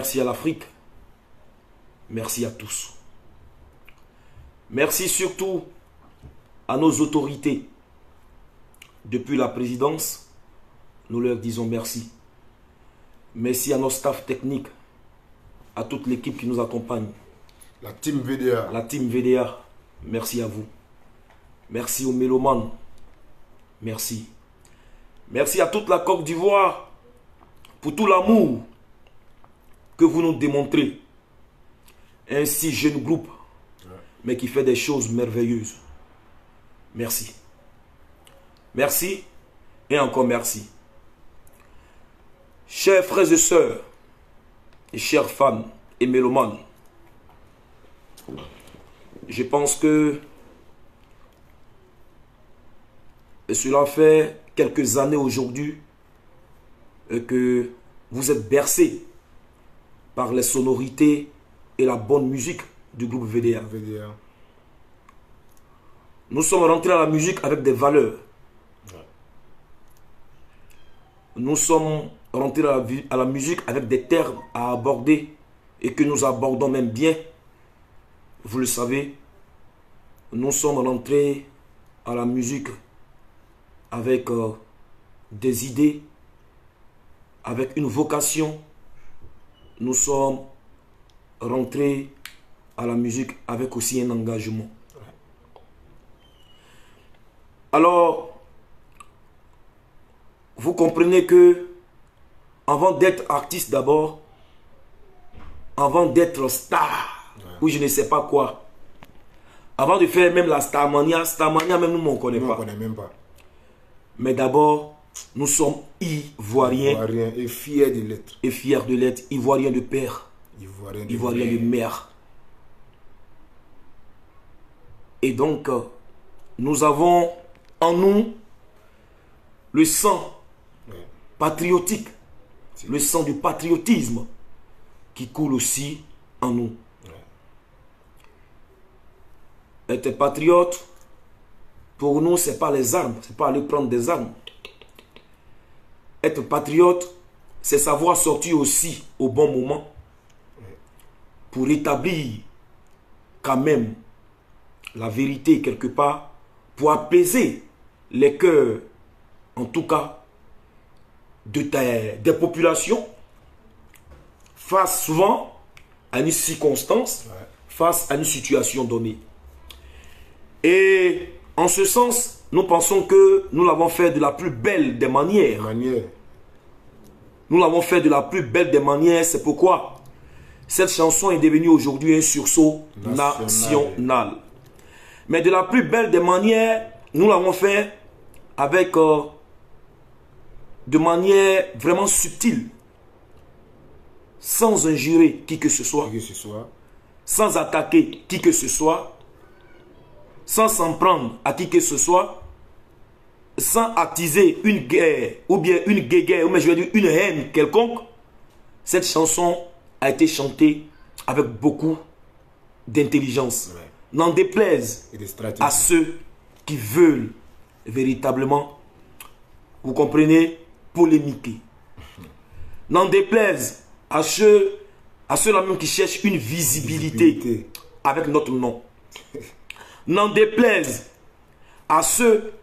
Merci à l'Afrique. Merci à tous. Merci surtout à nos autorités. Depuis la présidence, nous leur disons merci. Merci à nos staffs techniques, à toute l'équipe qui nous accompagne. La team VDA. La team VDA, merci à vous. Merci aux mélomanes. Merci. Merci à toute la Côte d'Ivoire pour tout l'amour que vous nous démontrez. Un si jeune groupe, mais qui fait des choses merveilleuses. Merci. Merci et encore merci. Chers frères et sœurs, et chers fans et mélomanes, je pense que cela fait quelques années aujourd'hui que vous êtes bercés par les sonorités et la bonne musique du groupe VDA. Nous sommes rentrés à la musique avec des valeurs. Nous sommes rentrés à la musique avec des termes à aborder et que nous abordons même bien. Vous le savez, nous sommes rentrés à la musique avec des idées, avec une vocation. Nous sommes rentrés à la musique avec aussi un engagement. Alors, vous comprenez que avant d'être artiste d'abord, avant d'être star, ou je ne sais pas quoi, avant de faire même la Starmania même nous on ne connaît pas. Même pas. Mais d'abord, nous sommes Ivoiriens. Ivoiriens et fiers de l'être. Et fiers de l'être, Ivoiriens de père, Ivoiriens de mère. Et donc, nous avons en nous le sang patriotique, le sang du patriotisme qui coule aussi en nous. Être patriote, pour nous, ce n'est pas les armes, ce n'est pas aller prendre des armes. Être patriote, c'est savoir sortir aussi au bon moment pour établir quand même la vérité quelque part, pour apaiser les cœurs, en tout cas, des populations, face souvent à une circonstance, face à une situation donnée. Et en ce sens, nous pensons que nous l'avons fait de la plus belle des manières. Nous l'avons fait de la plus belle des manières, c'est pourquoi cette chanson est devenue aujourd'hui un sursaut national. Mais de la plus belle des manières, nous l'avons fait avec de manière vraiment subtile, sans injurer qui que ce soit, sans attaquer qui que ce soit, sans s'en prendre à qui que ce soit, sans attiser une guerre, ou bien une guéguerre, ou bien je vais dire une haine quelconque. Cette chanson a été chantée avec beaucoup d'intelligence. N'en déplaise à ceux qui veulent véritablement, vous comprenez, polémiquer. N'en déplaise à ceux-là même qui cherchent une visibilité avec notre nom. N'en déplaise à ceux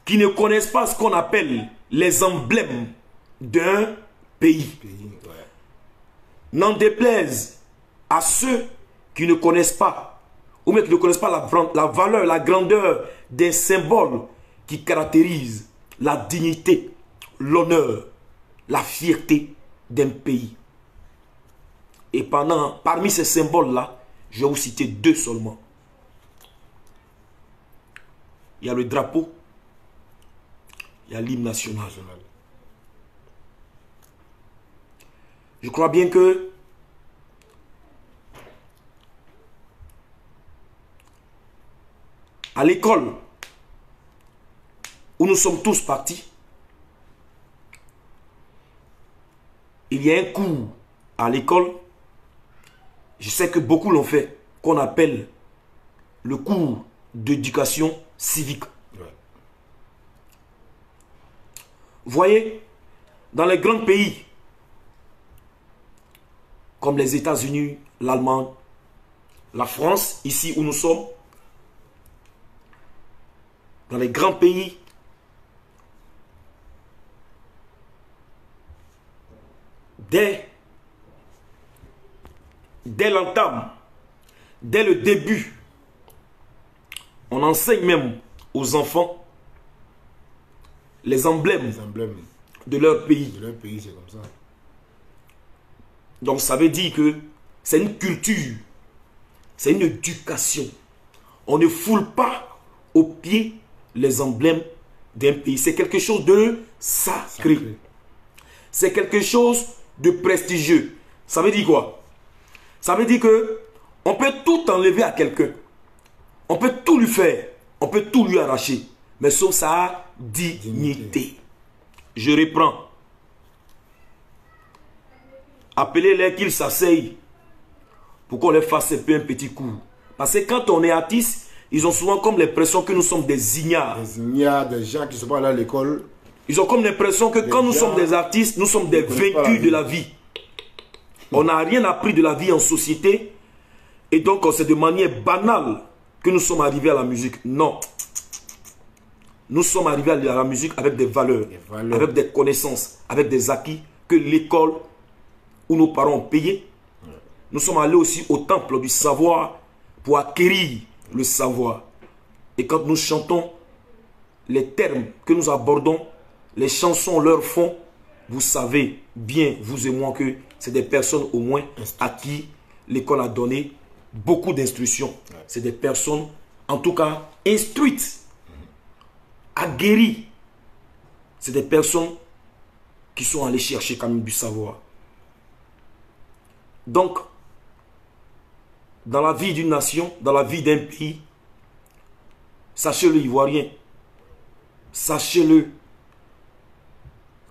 qui ne connaissent pas ce qu'on appelle les emblèmes d'un pays. N'en déplaise à ceux qui ne connaissent pas, ou même qui ne connaissent pas la valeur, la grandeur des symboles qui caractérisent la dignité, l'honneur, la fierté d'un pays. Et parmi ces symboles-là, je vais vous citer deux seulement. Il y a le drapeau, il y a l'hymne national. Je crois bien que à l'école où nous sommes tous partis, il y a un cours à l'école, je sais que beaucoup l'ont fait, qu'on appelle le cours d'éducation civique. Vous voyez, dans les grands pays, comme les États-Unis, l'Allemagne, la France, ici où nous sommes, dans les grands pays, dès l'entame, dès le début, on enseigne même aux enfants les emblèmes de leur pays. De leur pays, c'est comme ça. Donc ça veut dire que c'est une culture, c'est une éducation. On ne foule pas aux pieds les emblèmes d'un pays. C'est quelque chose de sacré. C'est quelque chose de prestigieux. Ça veut dire quoi? Ça veut dire que on peut tout enlever à quelqu'un. On peut tout lui faire. On peut tout lui arracher. Mais sauf sa dignité. Je reprends. Appelez-les qu'ils s'asseyent pour qu'on les fasse un peu un petit coup. Parce que quand on est artiste, ils ont souvent comme l'impression que nous sommes des ignares. Des ignares, des gens qui ne sont pas allés à l'école. Ils ont comme l'impression que quand nous sommes des artistes, nous sommes des vaincus de la vie. On n'a rien appris de la vie en société. Et donc c'est de manière banale que nous sommes arrivés à la musique. Non. Nous sommes arrivés à la musique avec des valeurs, avec des connaissances, avec des acquis que l'école où nos parents ont payé. Nous sommes allés aussi au temple du savoir pour acquérir le savoir. Et quand nous chantons, les termes que nous abordons, les chansons leur font, vous savez bien, vous et moi, que c'est des personnes au moins à qui l'école a donné beaucoup d'instructions. C'est des personnes, en tout cas, instruites, aguerries. C'est des personnes qui sont allées chercher quand même du savoir. Donc, dans la vie d'une nation, dans la vie d'un pays, sachez-le, Ivoirien, sachez-le,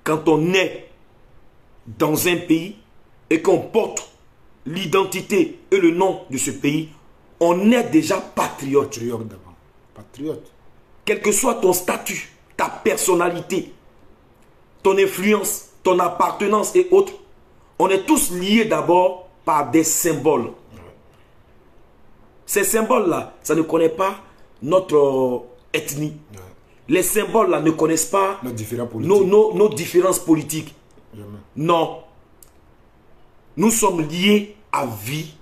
quand on est dans un pays et qu'on porte l'identité et le nom de ce pays, on est déjà patriote. Patriote d'abord. Patriote. Quel que soit ton statut, ta personnalité, ton influence, ton appartenance et autres, on est tous liés d'abord par des symboles. Ces symboles-là, ça ne connaît pas notre ethnie. Les symboles-là ne connaissent pas nos différences politiques. Jamais. Non. Nous sommes liés à vie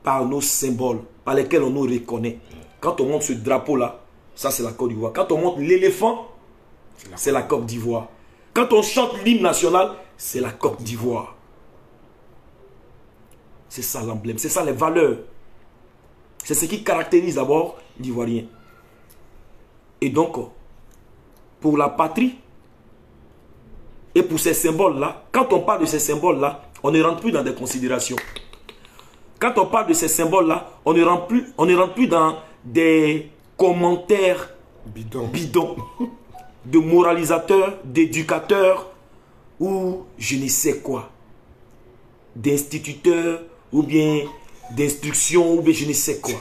par nos symboles, par lesquels on nous reconnaît. Quand on monte ce drapeau-là, ça c'est la Côte d'Ivoire. Quand on monte l'éléphant, c'est la Côte d'Ivoire. Quand on chante l'hymne national, c'est la Côte d'Ivoire. C'est ça l'emblème, c'est ça les valeurs. C'est ce qui caractérise d'abord l'Ivoirien. Et donc, pour la patrie, et pour ces symboles-là, quand on parle de ces symboles-là, on ne rentre plus dans des considérations. Quand on parle de ces symboles-là, on ne rentre plus dans des commentaires bidons de moralisateurs, d'éducateurs ou je ne sais quoi, d'instituteurs ou bien d'instruction ou bien je ne sais quoi.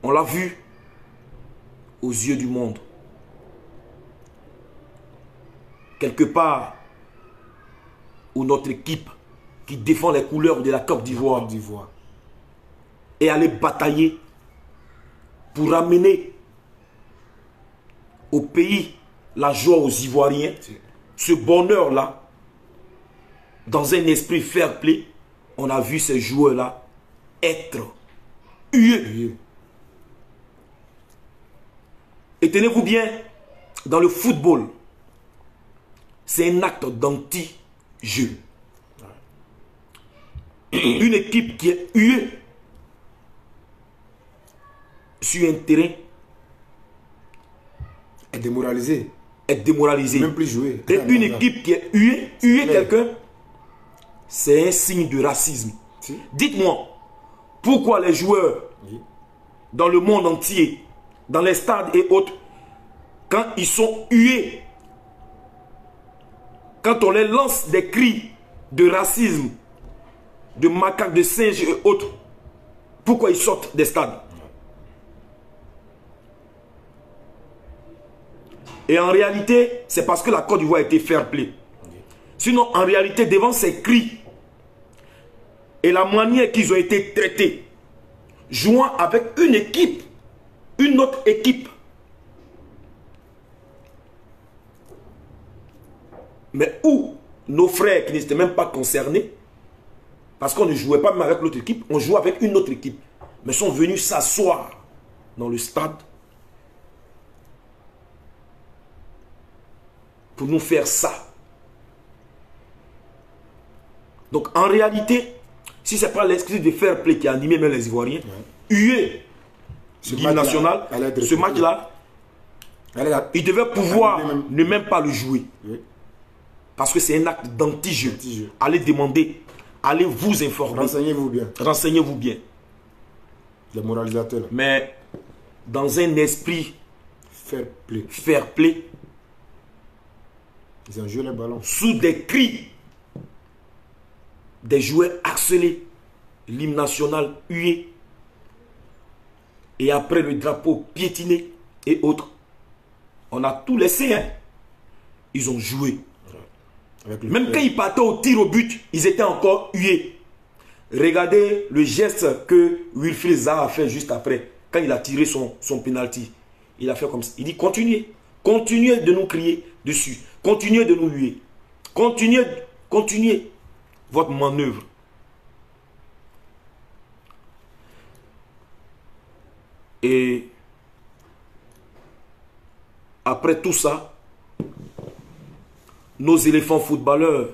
On l'a vu aux yeux du monde. Quelque part où notre équipe qui défend les couleurs de la Côte d'Ivoire est allée batailler pour ramener au pays la joie aux Ivoiriens, ce bonheur-là, dans un esprit fair play, on a vu ces joueurs-là être hués. Et tenez-vous bien, dans le football, c'est un acte d'anti-jeu. Une équipe qui est huée sur un terrain est démoralisée. Même plus jouée. Et une équipe qui est huée quelqu'un, c'est un signe de racisme. Si. Dites-moi, pourquoi les joueurs dans le monde entier, dans les stades et autres, quand ils sont hués, quand on les lance des cris de racisme, de macaques, de singes et autres, pourquoi ils sortent des stades? Et en réalité, c'est parce que la Côte d'Ivoire a été fair play. Sinon, en réalité, devant ces cris et la manière qu'ils ont été traités, jouant avec une équipe, une autre équipe, mais où nos frères qui n'étaient même pas concernés, parce qu'on ne jouait pas même avec l'autre équipe, on jouait avec une autre équipe, mais sont venus s'asseoir dans le stade pour nous faire ça. Donc en réalité, si ce n'est pas l'esprit de fair play qui a animé même les Ivoiriens, hué l'équipe nationale, ce match-là, il devait pouvoir ne même pas le jouer. Oui. Parce que c'est un acte d'anti-jeu. Allez demander, allez vous informer. Renseignez-vous bien. Renseignez-vous bien. Les moralisateurs. Mais dans un esprit fair play, ils ont joué les ballons. Sous des cris, des joueurs harcelés, l'hymne national hué, et après le drapeau piétiné et autres, on a tout laissé. Hein. Ils ont joué. Même quand ils partaient au tir au but, ils étaient encore hués. Regardez le geste que Wilfried Zaha a fait juste après, quand il a tiré son penalty. Il a fait comme ça. Il dit continuez. Continuez de nous crier dessus. Continuez de nous huer. Continuez votre manœuvre. Et après tout ça, nos éléphants footballeurs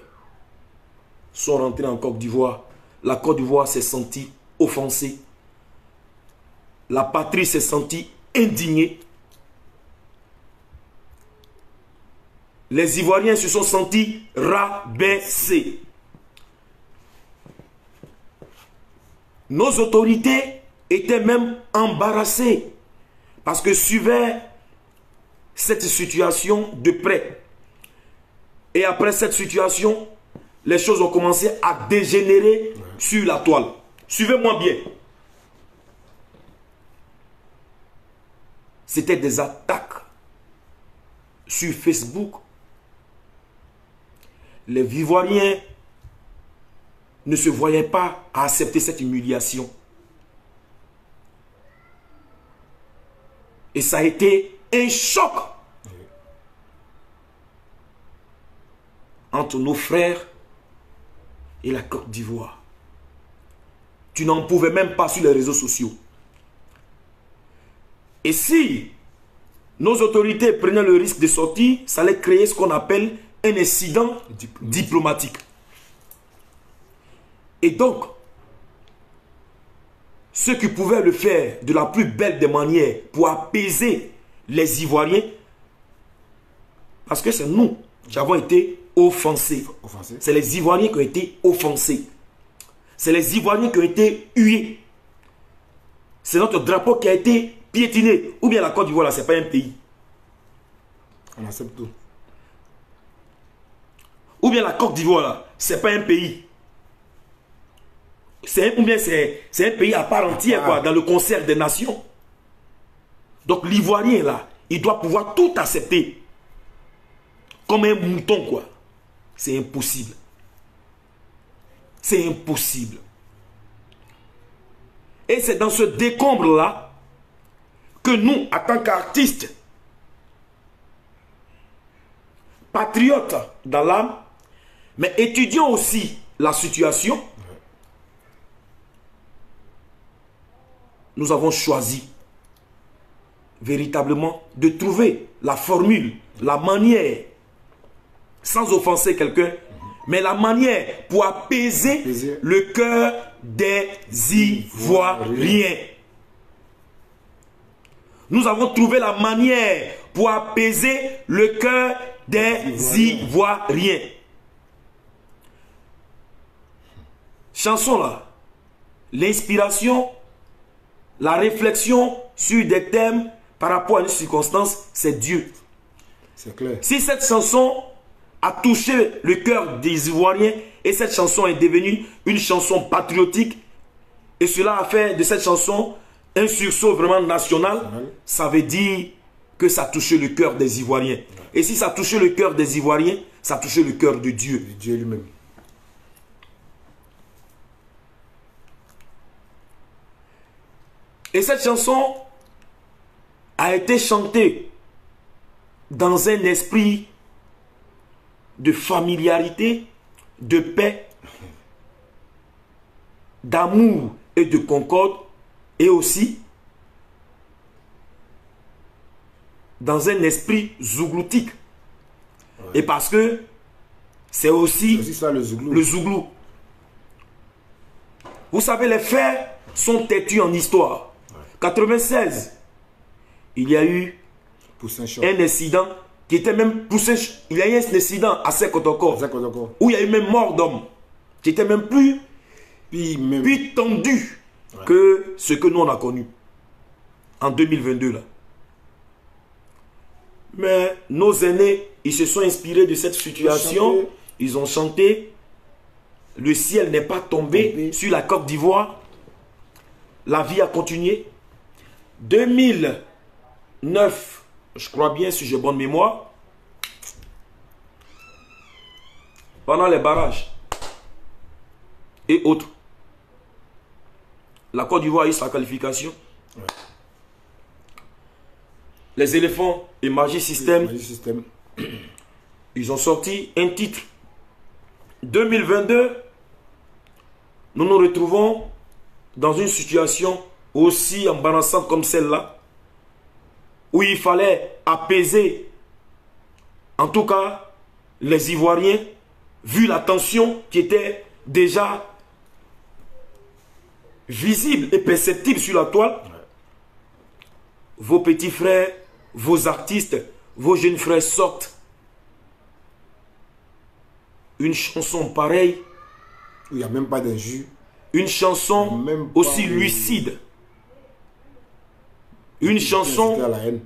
sont rentrés en Côte d'Ivoire. La Côte d'Ivoire s'est sentie offensée. La patrie s'est sentie indignée. Les Ivoiriens se sont sentis rabaissés. Nos autorités étaient même embarrassées parce que suivaient cette situation de près. Et après cette situation, les choses ont commencé à dégénérer sur la toile. Suivez-moi bien. C'était des attaques sur Facebook. Les Ivoiriens ne se voyaient pas à accepter cette humiliation. Et ça a été un choc entre nos frères et la Côte d'Ivoire. Tu n'en pouvais même pas sur les réseaux sociaux. Et si nos autorités prenaient le risque de sortir, ça allait créer ce qu'on appelle un incident diplomatique. Et donc, ceux qui pouvaient le faire de la plus belle des manières pour apaiser les Ivoiriens, parce que c'est nous qui avons été offensés. C'est les Ivoiriens qui ont été offensés. C'est les Ivoiriens qui ont été hués. C'est notre drapeau qui a été piétiné. Ou bien la Côte d'Ivoire, là, ce n'est pas un pays. On accepte tout. Ou bien la Côte d'Ivoire, là, ce n'est pas un pays. Ou bien c'est un pays à part entière, quoi, dans le concert des nations. Donc l'Ivoirien, là, il doit pouvoir tout accepter. Comme un mouton, quoi. C'est impossible. C'est impossible. Et c'est dans ce décombre-là que nous, en tant qu'artistes, patriotes dans l'âme, mais étudions aussi la situation, nous avons choisi véritablement de trouver la formule, la manière, sans offenser quelqu'un, mais la manière pour apaiser le cœur des Ivoiriens. Nous avons trouvé la manière pour apaiser le cœur des Ivoiriens. Chanson là, l'inspiration, la réflexion sur des thèmes par rapport à une circonstance, c'est Dieu. C'est clair. Si cette chanson a touché le cœur des Ivoiriens et cette chanson est devenue une chanson patriotique et cela a fait de cette chanson un sursaut vraiment national, ça veut dire que ça a touché le cœur des Ivoiriens. Et si ça a touché le cœur des Ivoiriens, ça a touché le cœur de Dieu. De Dieu lui-même. Et cette chanson a été chantée dans un esprit de familiarité, de paix, d'amour et de concorde, et aussi dans un esprit zougloutique. Ouais. Et parce que c'est aussi ça, le zouglou. Le zouglou. Vous savez, les faits sont têtus en histoire. Ouais. 96, il y a eu un incident qui était même poussé. Il y a eu un incident à Sekotoko où il y a eu même mort d'homme qui était même plus tendu que ce que nous on a connu en 2022 là. Mais nos aînés, ils se sont inspirés de cette situation. Ils ont chanté. Le ciel n'est pas tombé sur la Côte d'Ivoire. La vie a continué. 2009, je crois bien, si j'ai bonne mémoire, pendant les barrages et autres, la Côte d'Ivoire a eu sa qualification. Ouais. Les éléphants et Magic System, ils ont sorti un titre. 2022, nous nous retrouvons dans une situation aussi embarrassante comme celle-là, où il fallait apaiser, en tout cas, les Ivoiriens, vu la tension qui était déjà visible et perceptible sur la toile. Vos petits frères, vos artistes, vos jeunes frères sortent une chanson pareille. Il n'y a même pas d'injure. Une chanson aussi lucide. Une chanson à la haine.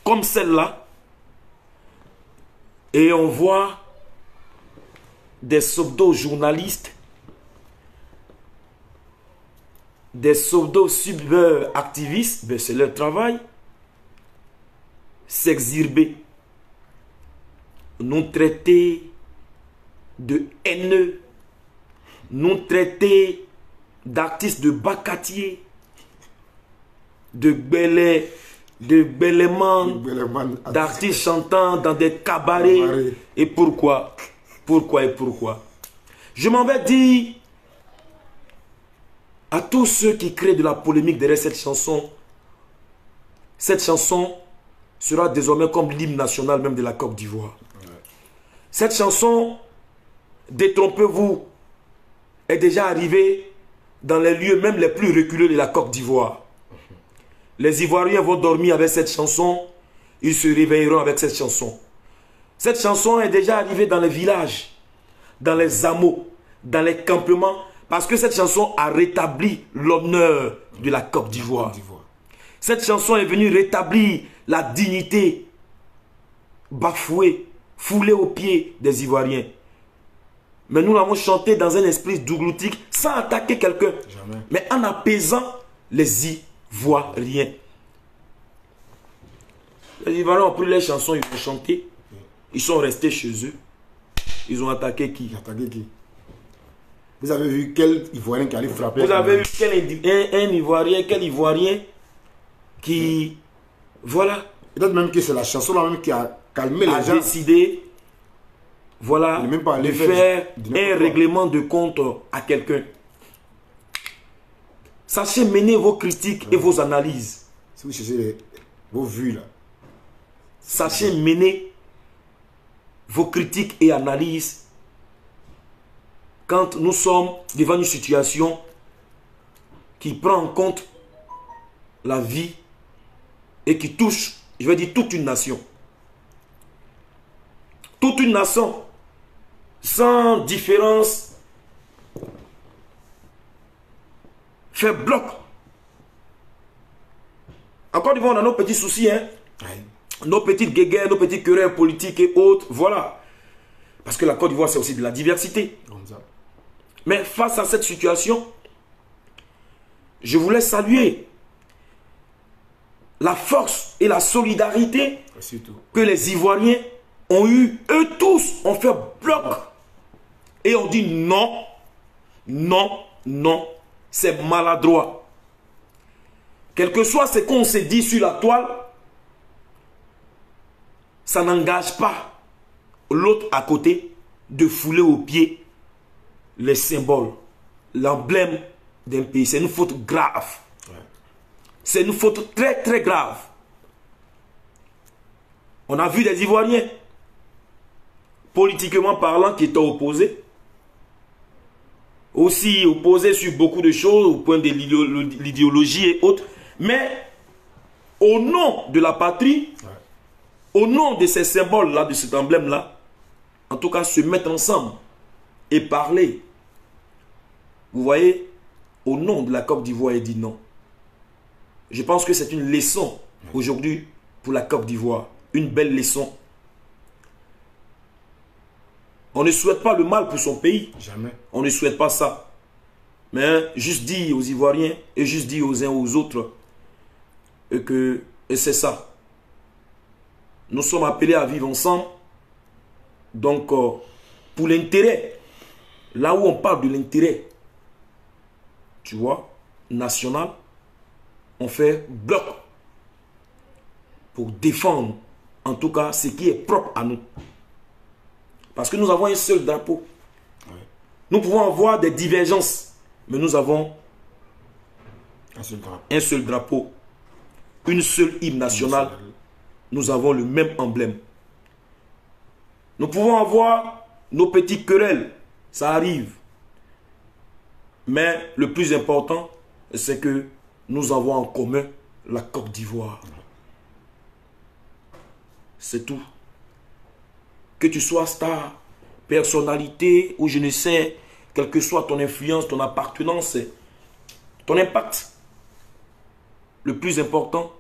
Comme celle-là. Et on voit des pseudo-journalistes, des pseudo-activistes, ben c'est leur travail, s'exhirber, nous traiter de haineux, nous traiter d'artistes de bacatier, de bêlemans, d'artistes chantant dans des cabarets. Et pourquoi? Pourquoi et pourquoi? Je m'en vais dire à tous ceux qui créent de la polémique derrière cette chanson sera désormais comme l'hymne national même de la Côte d'Ivoire. Ouais. Cette chanson, détrompez-vous, est déjà arrivée dans les lieux même les plus reculés de la Côte d'Ivoire. Les Ivoiriens vont dormir avec cette chanson, ils se réveilleront avec cette chanson. Cette chanson est déjà arrivée dans les villages, dans les hameaux, dans les campements, parce que cette chanson a rétabli l'honneur de la Côte d'Ivoire. Cette chanson est venue rétablir la dignité bafouée, foulée aux pieds des Ivoiriens. Mais nous l'avons chanté dans un esprit dougloutique, sans attaquer quelqu'un, mais en apaisant les Ivoiriens. Les Ivoiriens ont pris les chansons, ils ont chanté, ils sont restés chez eux. Ils ont attaqué qui? Vous avez vu quel Ivoirien qui allait frapper? Vous avez vu quel Ivoirien qui... Voilà. Peut-être même que c'est la chanson là même qui a calmé les gens. A décidé, voilà, de faire un règlement de compte à quelqu'un. Sachez mener vos critiques et vos analyses. Si vous cherchez vos vues là. Sachez mener vos critiques et analyses quand nous sommes devant une situation qui prend en compte la vie et qui touche, je vais dire, toute une nation. Toute une nation, sans différence, fait bloc. Encore une fois, on a nos petits soucis, hein? Nos petites guéguerres, nos petites querelles politiques et autres, voilà. Parce que la Côte d'Ivoire, c'est aussi de la diversité. Mais face à cette situation, je voulais saluer la force et la solidarité que les Ivoiriens ont eu, eux tous ont fait bloc. Et on dit non, non, non, c'est maladroit. Quel que soit ce qu'on s'est dit sur la toile, ça n'engage pas l'autre à côté de fouler aux pieds les symboles, l'emblème d'un pays. C'est une faute grave. C'est une faute très très grave. On a vu des Ivoiriens, politiquement parlant, qui étaient opposés. Aussi opposés sur beaucoup de choses, au point de l'idéologie et autres. Mais au nom de la patrie, au nom de ces symboles-là, de cet emblème-là, en tout cas se mettre ensemble et parler. Vous voyez, au nom de la Côte d'Ivoire, il dit non. Je pense que c'est une leçon aujourd'hui pour la Côte d'Ivoire. Une belle leçon. On ne souhaite pas le mal pour son pays. Jamais. On ne souhaite pas ça. Mais juste dire aux Ivoiriens et juste dire aux uns aux autres que c'est ça. Nous sommes appelés à vivre ensemble. Donc, pour l'intérêt, là où on parle de l'intérêt, tu vois, national, on fait bloc pour défendre, en tout cas, ce qui est propre à nous. Parce que nous avons un seul drapeau. Nous pouvons avoir des divergences, mais nous avons un seul drapeau, une seule hymne nationale. Nous avons le même emblème. Nous pouvons avoir nos petites querelles, ça arrive. Mais le plus important, c'est que nous avons en commun la Côte d'Ivoire. C'est tout. Que tu sois star, personnalité, ou je ne sais, quelle que soit ton influence, ton appartenance, ton impact. Le plus important,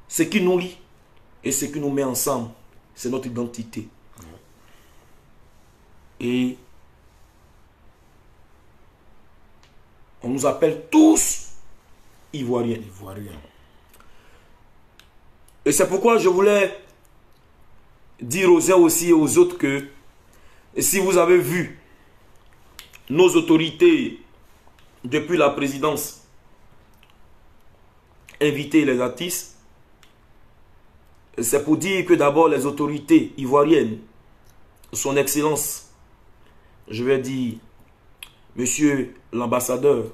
ce qui nous lie et ce qui nous met ensemble, c'est notre identité. Et on nous appelle tous Ivoiriens. Et c'est pourquoi je voulais dire aux uns aussi et aux autres que si vous avez vu nos autorités depuis la présidence inviter les artistes, c'est pour dire que d'abord les autorités ivoiriennes, son excellence, je vais dire monsieur l'ambassadeur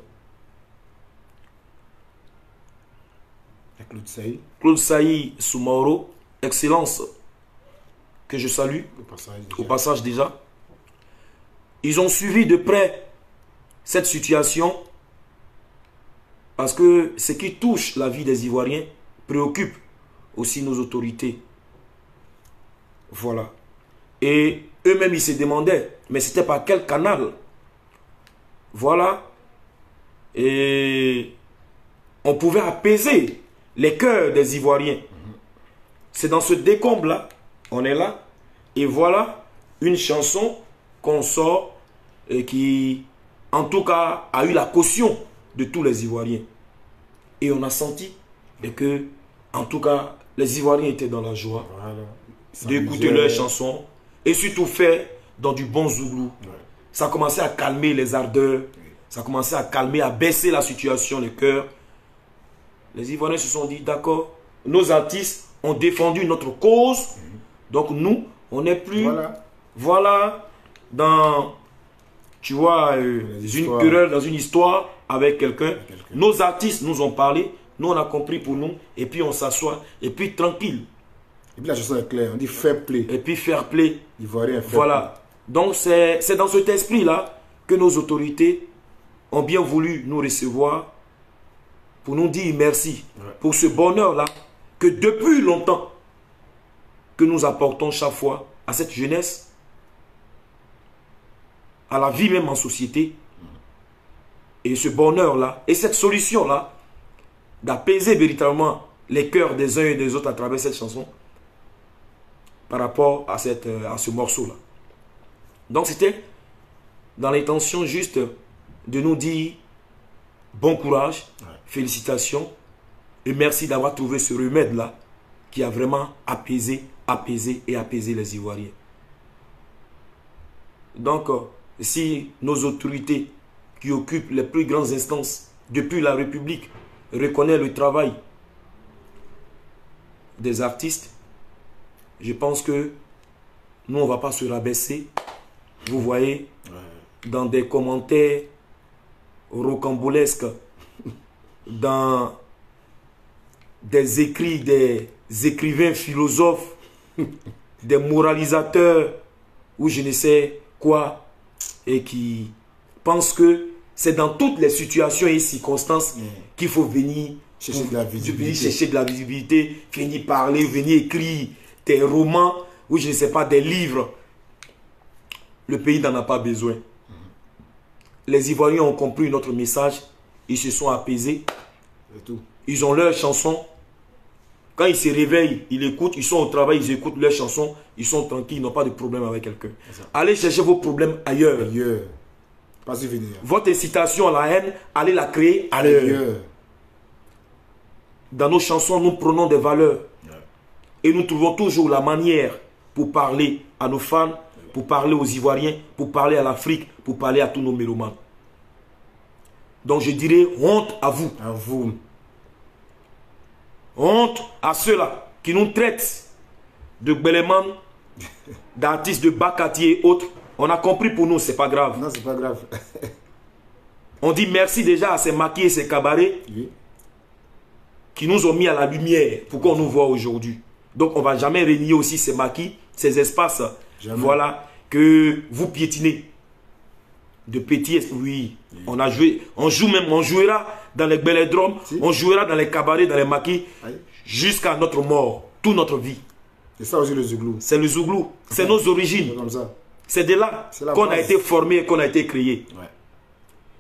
Claude Saï Soumaoro, excellence, que je salue au passage déjà. Ils ont suivi de près cette situation parce que ce qui touche la vie des Ivoiriens préoccupe aussi nos autorités. Voilà. Et eux-mêmes, ils se demandaient, mais c'était par quel canal? Voilà. Et on pouvait apaiser les cœurs des Ivoiriens. C'est dans ce décombre-là, on est là, et voilà une chanson qu'on sort et qui, en tout cas, a eu la caution de tous les Ivoiriens. Et on a senti que, en tout cas, les Ivoiriens étaient dans la joie d'écouter leurs chansons et surtout fait dans du bon zoulou. Ça a commencé à calmer les ardeurs, ça a commencé à calmer, à baisser la situation, les cœurs. Les Ivoiriens se sont dit, d'accord, nos artistes ont défendu notre cause, donc nous, on n'est plus, voilà, dans, tu vois, une querelle, dans une histoire avec quelqu'un. Nos artistes nous ont parlé, nous on a compris pour nous, et puis on s'assoit, et puis tranquille. Et puis la chanson est claire, on dit fair play. Et puis fair play. Ivoirien, fair voilà. Play. Donc c'est dans cet esprit-là que nos autorités ont bien voulu nous recevoir pour nous dire merci pour ce bonheur-là que depuis longtemps que nous apportons chaque fois à cette jeunesse, à la vie même en société. Et ce bonheur-là, et cette solution-là, d'apaiser véritablement les cœurs des uns et des autres à travers cette chanson, par rapport à ce morceau-là. Donc c'était dans l'intention juste de nous dire bon courage, félicitations, Et merci d'avoir trouvé ce remède-là qui a vraiment apaisé les Ivoiriens. Donc, si nos autorités qui occupent les plus grandes instances depuis la République reconnaissent le travail des artistes, je pense que nous, on ne va pas se rabaisser. Vous voyez, dans des commentaires rocambolesques, dans des écrits des écrivains philosophes, des moralisateurs, ou je ne sais quoi, et qui pensent que c'est dans toutes les situations et circonstances qu'il faut venir chercher de la visibilité, venir parler, venir écrire des romans, ou je ne sais pas, des livres. Le pays n'en a pas besoin. Les Ivoiriens ont compris notre message, ils se sont apaisés, ils ont leurs chansons. Quand ils se réveillent, ils écoutent, ils sont au travail, ils écoutent leurs chansons, ils sont tranquilles, ils n'ont pas de problème avec quelqu'un. Allez chercher vos problèmes ailleurs. Pas y venir. Votre incitation à la haine, allez la créer ailleurs. Dans nos chansons, nous prenons des valeurs. Et nous trouvons toujours la manière pour parler à nos fans, pour parler aux Ivoiriens, pour parler à l'Afrique, pour parler à tous nos mélomanes. Donc je dirais honte à vous. À vous. Honte à ceux-là qui nous traitent de Gbeleman, d'artistes de Bakati et autres. On a compris pour nous, c'est pas grave. Non, c'est pas grave. On dit merci déjà à ces maquis et ces cabarets qui nous ont mis à la lumière pour qu'on nous voit aujourd'hui. Donc on ne va jamais renier aussi ces maquis, ces espaces. Voilà, que vous piétinez. De petits, oui. On a joué, on joue même, on jouera dans les bélodromes, on jouera dans les cabarets, dans les maquis, jusqu'à notre mort, toute notre vie. C'est ça aussi le Zouglou. C'est le Zouglou, c'est nos origines. C'est de là qu'on a été formé, qu'on a été créé.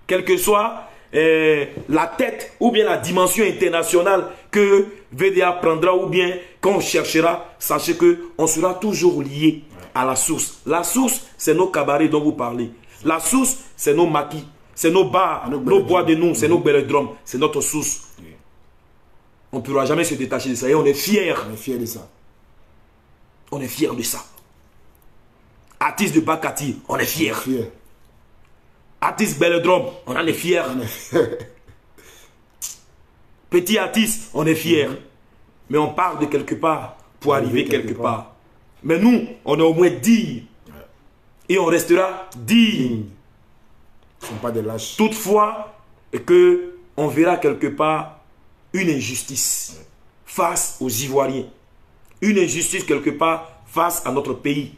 Quelle que soit la tête ou bien la dimension internationale que VDA prendra ou bien qu'on cherchera, sachez qu'on sera toujours lié à la source. La source, c'est nos cabarets dont vous parlez. La source, c'est nos maquis, c'est nos bars, nos bois de nous, c'est nos bélodromes, c'est notre source. On ne pourra jamais se détacher de ça et on est fiers. On est fiers de ça. On est fiers de ça. Artiste de Bakati, on est fiers. Artiste bélodrome, on en est fiers. Petit artiste, on est fiers. Mais on part de quelque part pour arriver quelque part. Mais nous, on est au moins dignes. Et on restera dignes. Ce ne sont pas des lâches. Toutefois, que on verra quelque part une injustice face aux Ivoiriens. Une injustice quelque part face à notre pays.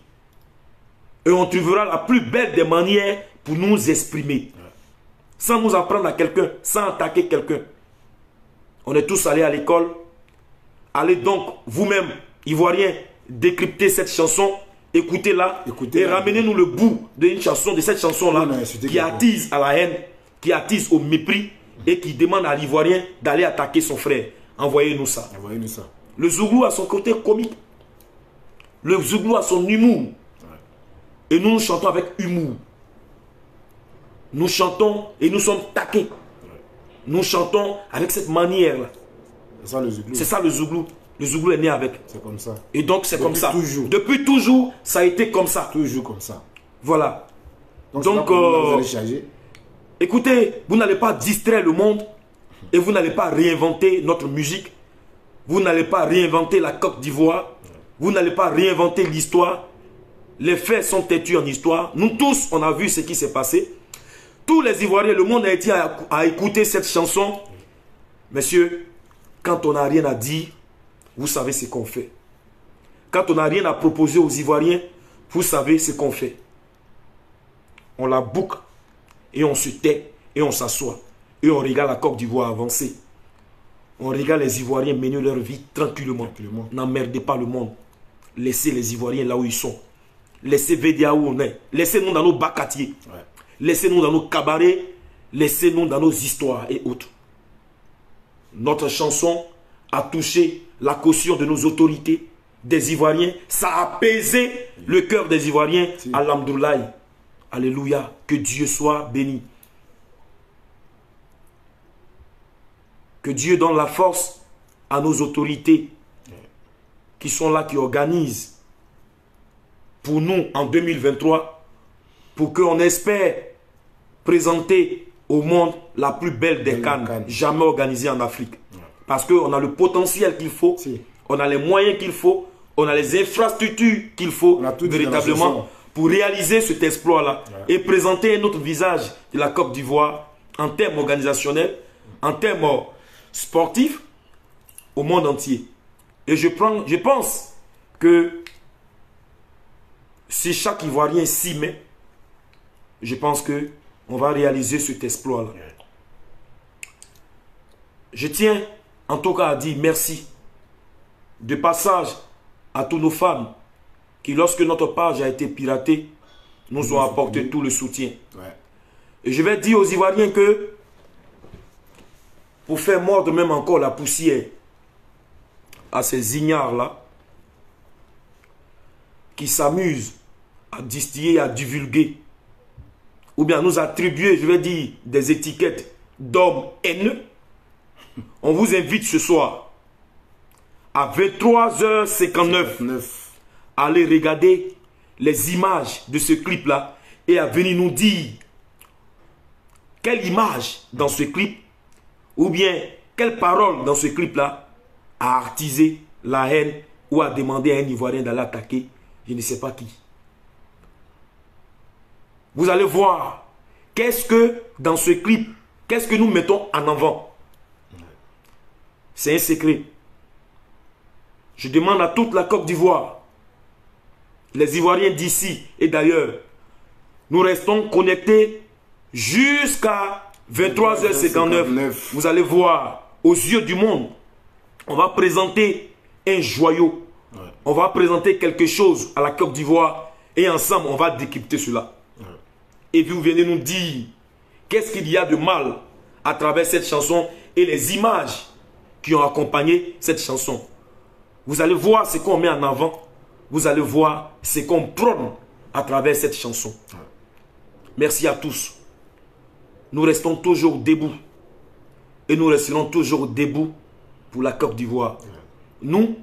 Et on trouvera la plus belle des manières pour nous exprimer. Sans nous apprendre à quelqu'un, sans attaquer quelqu'un. On est tous allés à l'école. Allez donc, vous-même, Ivoiriens, décrypter cette chanson. Écoutez-la et ramenez-nous le bout d'une chanson, de cette chanson-là qui attise à la haine, qui attise au mépris et qui demande à l'Ivoirien d'aller attaquer son frère. Envoyez-nous ça. Envoyez-nous ça. Le Zouglou a son côté comique. Le Zouglou a son humour. Et nous chantons avec humour. Nous chantons et nous sommes taqués. Nous chantons avec cette manière-là. C'est ça le Zouglou. C'est ça le Zouglou. Le Zouglou est né avec. C'est comme ça. Et donc c'est comme ça. Toujours. Depuis toujours, ça a été comme ça. Toujours comme ça. Voilà. Donc vous allez charger. Écoutez, vous n'allez pas distraire le monde et vous n'allez pas réinventer notre musique. Vous n'allez pas réinventer la Côte d'Ivoire. Vous n'allez pas réinventer l'histoire. Les faits sont têtus en histoire. Nous tous, on a vu ce qui s'est passé. Tous les Ivoiriens, le monde a été à écouter cette chanson. Messieurs, quand on n'a rien à dire, vous savez ce qu'on fait. Quand on n'a rien à proposer aux Ivoiriens, vous savez ce qu'on fait. On la boucle et on se tait et on s'assoit. Et on regarde la Côte d'Ivoire avancer. On regarde les Ivoiriens mener leur vie tranquillement. N'emmerdez pas le monde. Laissez les Ivoiriens là où ils sont. Laissez VDA où on est. Laissez-nous dans nos bacatiers. Laissez-nous dans nos cabarets. Laissez-nous dans nos histoires et autres. Notre chanson a touché la caution de nos autorités, des Ivoiriens. Ça a apaisé le cœur des Ivoiriens. Alhamdoulilah. Alléluia. Que Dieu soit béni. Que Dieu donne la force à nos autorités qui sont là, qui organisent pour nous en 2023, pour qu'on espère présenter au monde la plus belle des CAN jamais organisée en Afrique. Parce qu'on a le potentiel qu'il faut, on a les moyens qu'il faut, on a les infrastructures qu'il faut véritablement pour réaliser cet exploit-là et présenter un autre visage de la Côte d'Ivoire en termes organisationnels, en termes sportifs au monde entier. Et je pense que si chaque Ivoirien s'y met, je pense qu'on va réaliser cet exploit-là. Je tiens en tout cas à dire merci de passage à tous nos femmes qui, lorsque notre page a été piratée, nous ont apporté tout le soutien. Et je vais dire aux Ivoiriens que pour faire mordre même encore la poussière à ces ignares-là qui s'amusent à distiller, à divulguer, ou bien à nous attribuer, je vais dire, des étiquettes d'hommes haineux, on vous invite ce soir à 23h59 à aller regarder les images de ce clip-là et à venir nous dire quelle image dans ce clip ou bien quelle parole dans ce clip-là a attisé la haine ou a demandé à un Ivoirien d'aller attaquer je ne sais pas qui. Vous allez voir qu'est-ce que dans ce clip, qu'est-ce que nous mettons en avant. C'est un secret. Je demande à toute la Côte d'Ivoire, les Ivoiriens d'ici et d'ailleurs, nous restons connectés jusqu'à 23h59. Vous allez voir, aux yeux du monde, on va présenter un joyau. On va présenter quelque chose à la Côte d'Ivoire et ensemble, on va décrypter cela. Et vous venez nous dire qu'est-ce qu'il y a de mal à travers cette chanson et les images qui ont accompagné cette chanson. Vous allez voir ce qu'on met en avant. Vous allez voir ce qu'on prône à travers cette chanson. Merci à tous. Nous restons toujours debout. Et nous resterons toujours debout pour la Côte d'Ivoire. Nous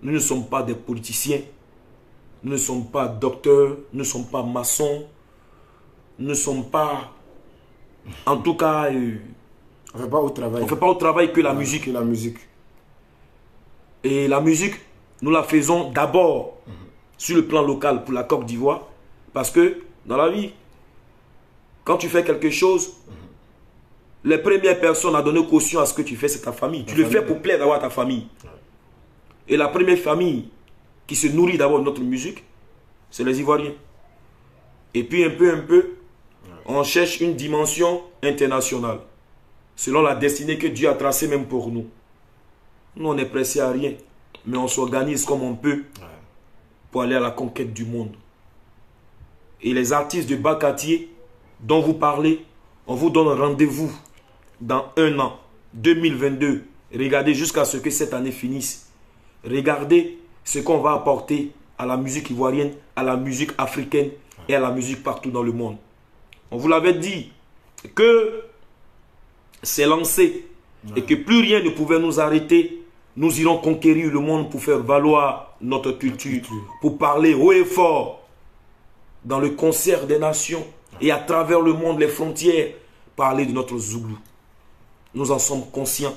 ne sommes pas des politiciens. Nous ne sommes pas docteurs. Nous ne sommes pas maçons. Nous ne sommes pas... En tout cas... on ne fait pas au travail. On ne fait pas au travail que la musique. Et la musique, nous la faisons d'abord sur le plan local pour la Côte d'Ivoire. Parce que dans la vie, quand tu fais quelque chose, les premières personnes à donner caution à ce que tu fais, c'est ta famille. Tu le fais pour plaire d'abord à ta famille. Et la première famille qui se nourrit d'abord de notre musique, c'est les Ivoiriens. Et puis un peu, on cherche une dimension internationale. Selon la destinée que Dieu a tracée même pour nous. Nous, on n'est pressé à rien. Mais on s'organise comme on peut pour aller à la conquête du monde. Et les artistes de Bas-Quartier dont vous parlez, on vous donne rendez-vous dans 1 an, 2022. Regardez jusqu'à ce que cette année finisse. Regardez ce qu'on va apporter à la musique ivoirienne, à la musique africaine et à la musique partout dans le monde. On vous l'avait dit que c'est lancé et que plus rien ne pouvait nous arrêter. Nous irons conquérir le monde pour faire valoir notre culture, pour parler haut et fort dans le concert des nations et à travers le monde, les frontières, parler de notre Zoulou. Nous en sommes conscients.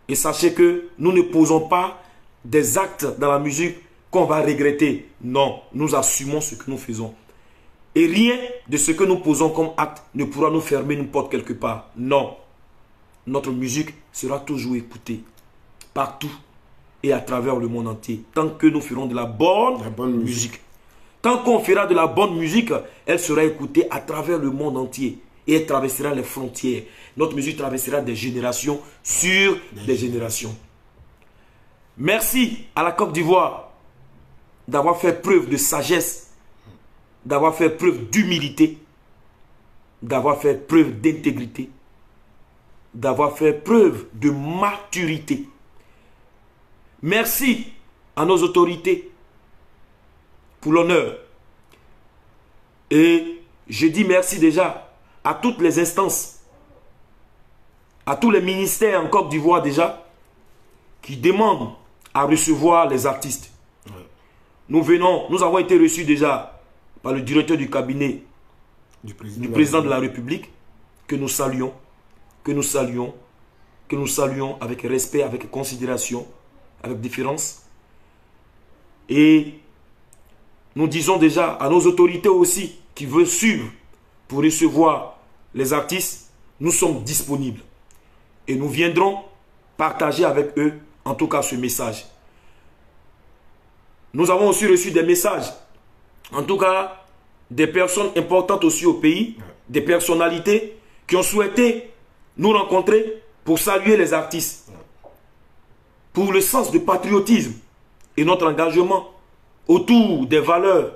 Et sachez que nous ne posons pas des actes dans la musique qu'on va regretter. Non, nous assumons ce que nous faisons. Et rien de ce que nous posons comme acte ne pourra nous fermer une porte quelque part. Non. Notre musique sera toujours écoutée. Partout et à travers le monde entier. Tant que nous ferons de la bonne musique. Tant qu'on fera de la bonne musique, elle sera écoutée à travers le monde entier. Et elle traversera les frontières. Notre musique traversera des générations sur des générations. Merci à la Côte d'Ivoire d'avoir fait preuve de sagesse, d'avoir fait preuve d'humilité, d'avoir fait preuve d'intégrité, d'avoir fait preuve de maturité. Merci à nos autorités pour l'honneur. Et je dis merci déjà à toutes les instances, à tous les ministères en Côte d'Ivoire déjà, qui demande à recevoir les artistes. Nous avons été reçus déjà par le directeur du cabinet du président de la République, que nous saluons, avec respect, avec considération, avec différence. Et nous disons déjà à nos autorités aussi qui veulent suivre pour recevoir les artistes, nous sommes disponibles. Et nous viendrons partager avec eux, en tout cas, ce message. Nous avons aussi reçu des messages, en tout cas, des personnes importantes aussi au pays, des personnalités qui ont souhaité nous rencontrer pour saluer les artistes, pour le sens de patriotisme et notre engagement autour des valeurs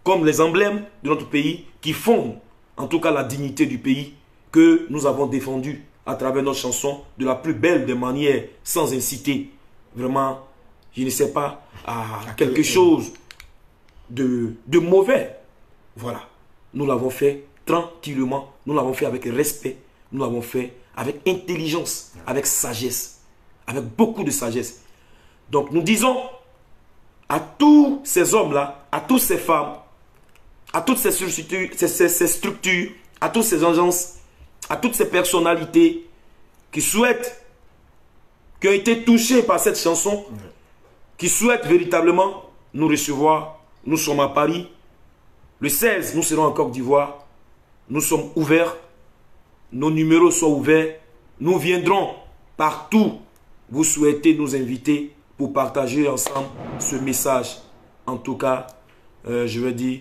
comme les emblèmes de notre pays qui font en tout cas la dignité du pays que nous avons défendu à travers notre chanson de la plus belle des manières, sans inciter vraiment, je ne sais pas, à quelque chose de mauvais. Voilà, nous l'avons fait tranquillement, nous l'avons fait avec respect, nous l'avons fait avec intelligence, avec sagesse, avec beaucoup de sagesse. Donc nous disons à tous ces hommes-là, à toutes ces femmes, à toutes ces structures, à toutes ces agences, à toutes ces personnalités qui souhaitent, qui ont été touchées par cette chanson, qui souhaitent véritablement nous recevoir. Nous sommes à Paris. Le 16, nous serons en Côte d'Ivoire. Nous sommes ouverts. Nos numéros sont ouverts. Nous viendrons partout. Vous souhaitez nous inviter pour partager ensemble ce message. En tout cas, je veux dire,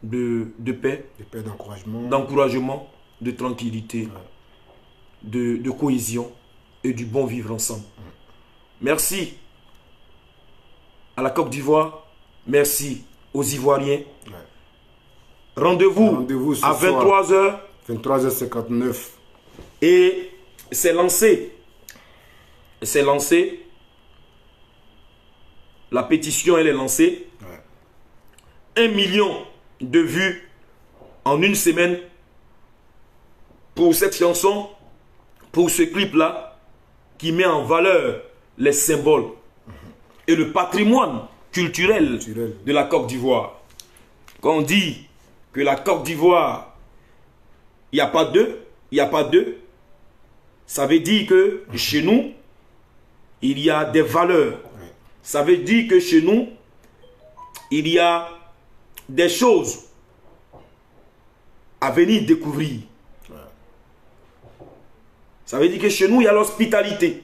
de paix. De paix, d'encouragement. D'encouragement, de tranquillité, de cohésion et du bon vivre ensemble. Merci à la Côte d'Ivoire. Merci aux Ivoiriens. Rendez-vous à 23h. 23h59. Et c'est lancé. C'est lancé. La pétition, elle est lancée. 1 million de vues en une semaine pour cette chanson, pour ce clip-là, qui met en valeur les symboles et le patrimoine culturel de la Côte d'Ivoire. Quand on dit que la Côte d'Ivoire, il n'y a pas deux, ça veut dire que chez nous, il y a des valeurs. Ça veut dire que chez nous, il y a des choses à venir découvrir. Ça veut dire que chez nous, il y a l'hospitalité.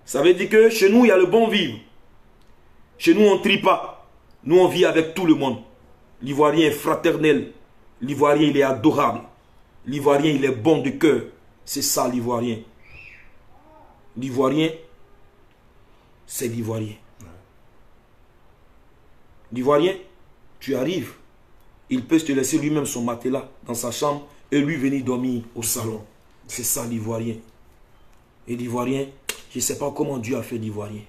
Ça veut dire que chez nous, il y a le bon vivre. Chez nous, on ne trie pas. Nous, on vit avec tout le monde. L'Ivoirien est fraternel. L'Ivoirien, il est adorable. L'Ivoirien, il est bon de cœur. C'est ça, l'Ivoirien. L'Ivoirien, c'est l'Ivoirien. L'Ivoirien, tu arrives, il peut te laisser lui-même son matelas dans sa chambre et lui venir dormir au salon. C'est ça l'Ivoirien. Et l'Ivoirien, je ne sais pas comment Dieu a fait l'Ivoirien.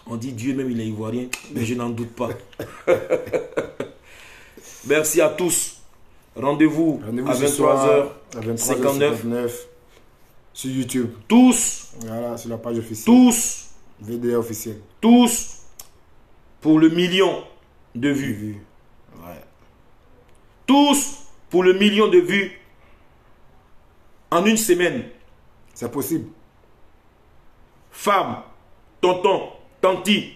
On dit Dieu même il est Ivoirien, mais je n'en doute pas. Merci à tous. Rendez-vous à 23h59 sur YouTube. Tous. Voilà, sur la page officielle. Tous. VDA officielle. Tous pour le million de vues. Ouais. Tous pour le million de vues en une semaine. C'est possible. Femmes, tonton, tanti,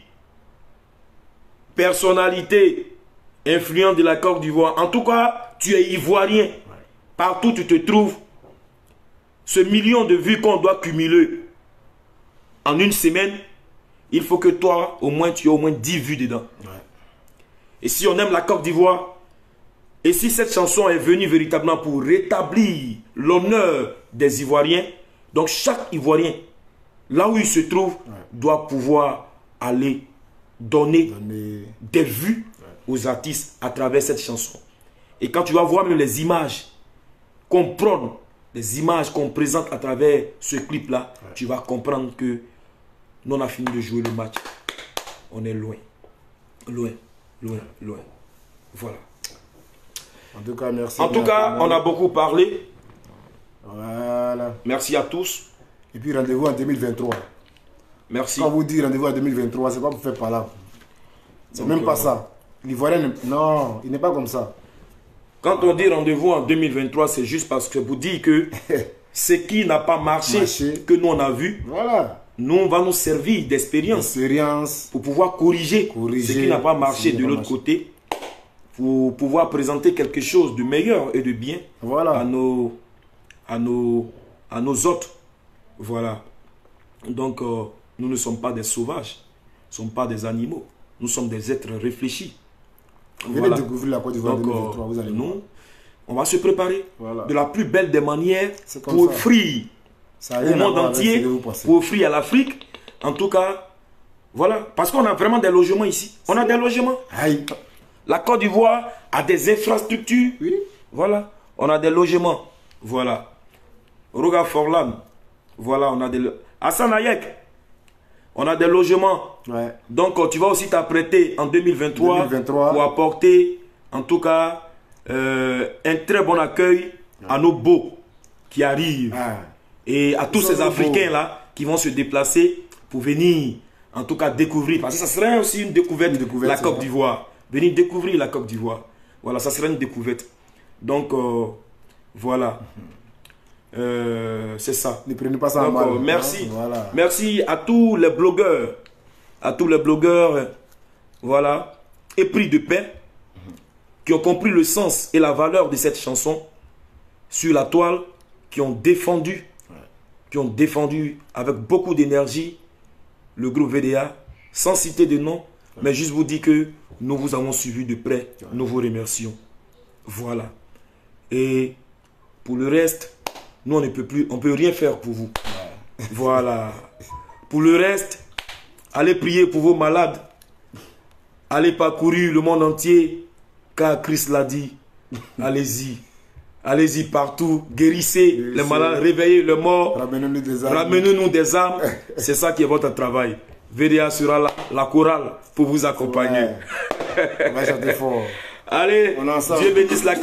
personnalité influente de la Côte d'Ivoire. En tout cas, tu es ivoirien. Partout où tu te trouves, ce million de vues qu'on doit cumuler en une semaine, il faut que toi, au moins, tu aies au moins 10 vues dedans. Et si on aime la Côte d'Ivoire, et si cette chanson est venue véritablement pour rétablir l'honneur des Ivoiriens, donc chaque Ivoirien, là où il se trouve, doit pouvoir aller donner des vues aux artistes à travers cette chanson. Et quand tu vas voir même les images qu'on prône, les images qu'on présente à travers ce clip-là, tu vas comprendre que nous on a fini de jouer le match. On est loin. Loin, loin, loin. Voilà. En tout cas, merci. En tout cas, on a beaucoup parlé. Voilà. Merci à tous. Et puis rendez-vous en 2023. Merci. Quand vous dites rendez-vous en 2023, c'est pas pour faire par là. C'est même pas ça. L'Ivoirien, non, il n'est pas comme ça. Quand on dit rendez-vous en 2023, c'est juste parce que vous dites que ce qui n'a pas marché, que nous on a vu, voilà. Nous on va nous servir d'expérience pour pouvoir corriger ce qui n'a pas marché de l'autre côté, pour pouvoir présenter quelque chose de meilleur et de bien à nos hôtes. Voilà. Donc nous ne sommes pas des sauvages, nous ne sommes pas des animaux, nous sommes des êtres réfléchis. Venez découvrir la Côte d'Ivoire 2023, vous allez voir. Nous, on va se préparer de la plus belle des manières pour offrir au monde entier, pour offrir à l'Afrique. En tout cas, voilà. Parce qu'on a vraiment des logements ici. On a des logements. Aïe. La Côte d'Ivoire a des infrastructures. Oui. Voilà. On a des logements. Voilà. Roga Forlan. Voilà, on a des... Hassan Hayek. On a des logements. Ouais. Donc, tu vas aussi t'apprêter en 2023 pour apporter, en tout cas, un très bon accueil à nos beaux qui arrivent. Et à tous ces Africains-là qui vont se déplacer pour venir, en tout cas, découvrir. Parce que ça serait aussi une découverte la Côte d'Ivoire. Venir découvrir la Côte d'Ivoire. Voilà, ça serait une découverte. Donc, voilà. C'est ça. Ne prenez pas ça en mal. Merci. Hein? Voilà. Merci à tous les blogueurs. À tous les blogueurs, voilà, épris de paix, qui ont compris le sens et la valeur de cette chanson sur la toile, qui ont défendu avec beaucoup d'énergie le groupe VDA, sans citer de nom, mais juste vous dire que nous vous avons suivi de près, nous vous remercions. Voilà. Et pour le reste, nous on ne peut plus, on peut rien faire pour vous. Voilà. Pour le reste, allez prier pour vos malades. Allez parcourir le monde entier, car Christ l'a dit. Allez-y. Allez-y partout. Guérissez les malades, réveillez les morts. Ramenez-nous des âmes. C'est ça qui est votre travail. VDA sera la chorale pour vous accompagner. On va chanter fort. Allez, Dieu bénisse la